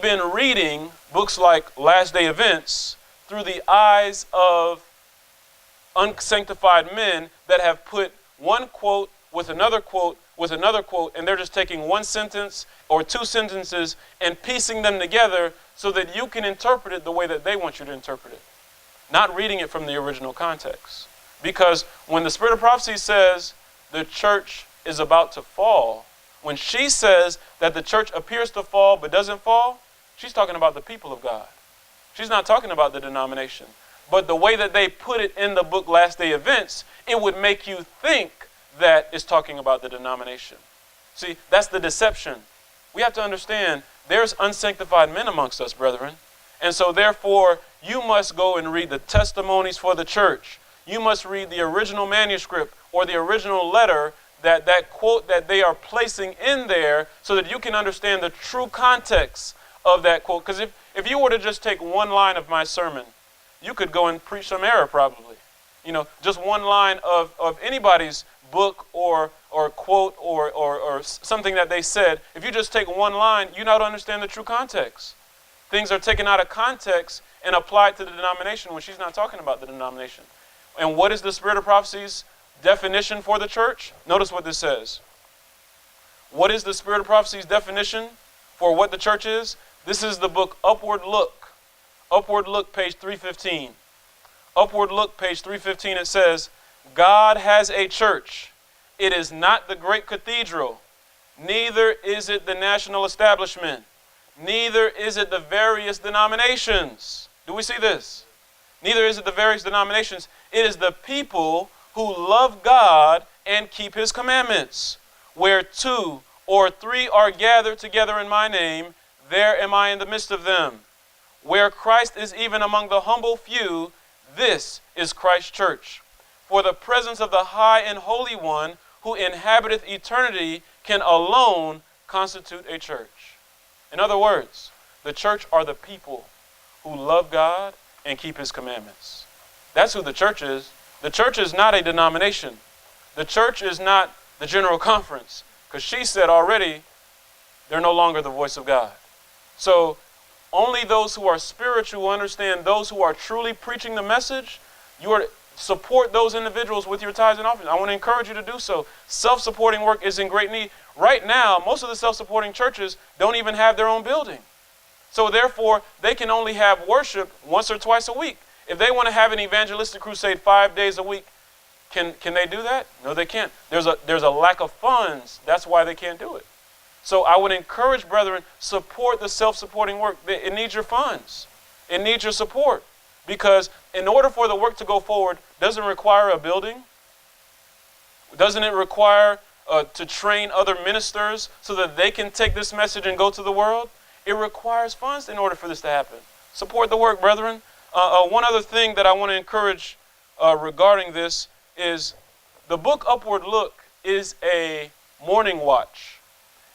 we've been reading books like Last Day Events through the eyes of unsanctified men that have put one quote with another quote with another quote, and they're just taking one sentence or two sentences and piecing them together so that you can interpret it the way that they want you to interpret it, not reading it from the original context. Because when the Spirit of Prophecy says the church is about to fall, when she says that the church appears to fall but doesn't fall, she's talking about the people of God. She's not talking about the denomination. But the way that they put it in the book Last Day Events, it would make you think that it's talking about the denomination. See, that's the deception. We have to understand there's unsanctified men amongst us, brethren. And so therefore, you must go and read the testimonies for the church. You must read the original manuscript or the original letter, that quote that they are placing in there, so that you can understand the true context of that quote. Because if you were to just take one line of my sermon, you could go and preach some error probably. You know, just one line of anybody's book or quote or something that they said. If you just take one line, you don't understand the true context. Things are taken out of context and applied to the denomination when she's not talking about the denomination. And what is the Spirit of Prophecy's definition for the church? Notice what this says. What is the Spirit of Prophecy's definition for what the church is? This is the book Upward Look. Upward Look, page 315. Upward Look, page 315, it says, God has a church. It is not the great cathedral. Neither is it the national establishment. Neither is it the various denominations. Do we see this? Neither is it the various denominations. It is the people who love God and keep his commandments. Where 2 or 3 are gathered together in my name, there am I in the midst of them. Where Christ is even among the humble few, this is Christ's church. For the presence of the high and holy one who inhabiteth eternity can alone constitute a church. In other words, the church are the people who love God and keep his commandments. That's who the church is. The church is not a denomination. The church is not the general conference, because she said already they're no longer the voice of God. So only those who are spiritual understand those who are truly preaching the message. You are to support those individuals with your tithes and offerings. I want to encourage you to do so. Self-supporting work is in great need. Right now, most of the self-supporting churches don't even have their own building. So therefore, they can only have worship once or twice a week. If they want to have an evangelistic crusade 5 days a week, can they do that? No, they can't. There's a lack of funds. That's why they can't do it. So I would encourage, brethren, support the self-supporting work. It needs your funds. It needs your support. Because in order for the work to go forward, doesn't it require a building? Doesn't it require to train other ministers so that they can take this message and go to the world? It requires funds in order for this to happen. Support the work, brethren. One other thing that I want to encourage regarding this is the book Upward Look is a morning watch.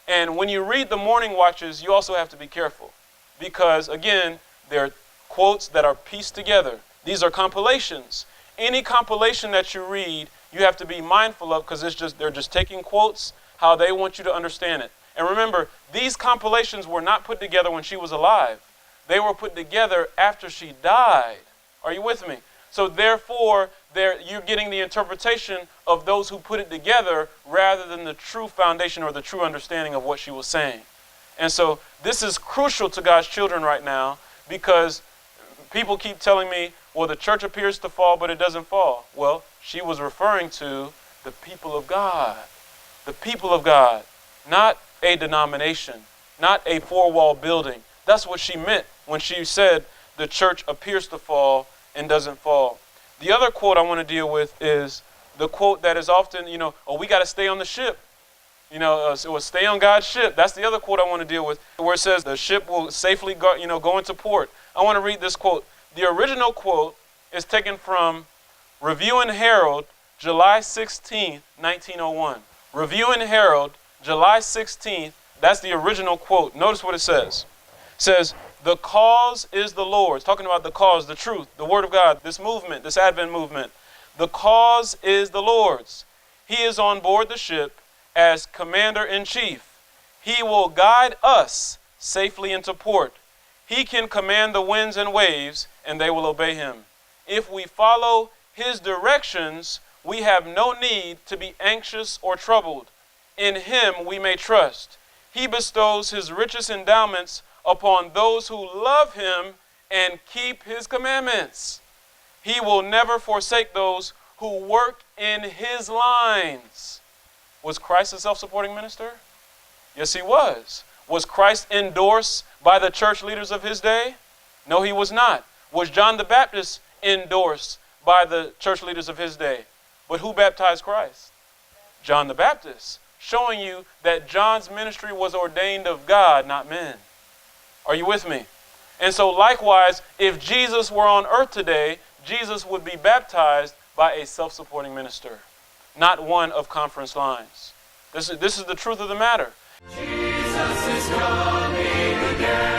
And when you read the morning watches, you also have to be careful. Because, again, they're quotes that are pieced together. These are compilations. Any compilation that you read, you have to be mindful of, because they're just taking quotes how they want you to understand it. And remember, these compilations were not put together when she was alive. They were put together after she died. Are you with me? So therefore, you're getting the interpretation of those who put it together rather than the true foundation or the true understanding of what she was saying. And so this is crucial to God's children right now, because people keep telling me, well, the church appears to fall, but it doesn't fall. Well, she was referring to the people of God. The people of God, not a denomination, not a four-wall building. That's what she meant when she said the church appears to fall and doesn't fall. The other quote I want to deal with is the quote that is often, we got to stay on the ship. So stay on God's ship. That's the other quote I want to deal with, where it says the ship will safely go into port. I want to read this quote. The original quote is taken from Review and Herald, July 16th, 1901. Review and Herald, July 16th, that's the original quote. Notice what it says. It says, the cause is the Lord's. Talking about the cause, the truth, the word of God, this movement, this Advent movement. The cause is the Lord's. He is on board the ship as commander-in-chief. He will guide us safely into port. He can command the winds and waves, and they will obey him. If we follow his directions, we have no need to be anxious or troubled. In him we may trust. He bestows his richest endowments upon those who love him and keep his commandments. He will never forsake those who work in his lines. Was Christ a self-supporting minister? Yes, he was. Was Christ endorsed by the church leaders of his day? No, he was not. Was John the Baptist endorsed by the church leaders of his day? But who baptized Christ? John the Baptist, showing you that John's ministry was ordained of God, not men. Are you with me? And so likewise, if Jesus were on earth today, Jesus would be baptized by a self-supporting minister, not one of conference lines. This is the truth of the matter. Jesus is coming again.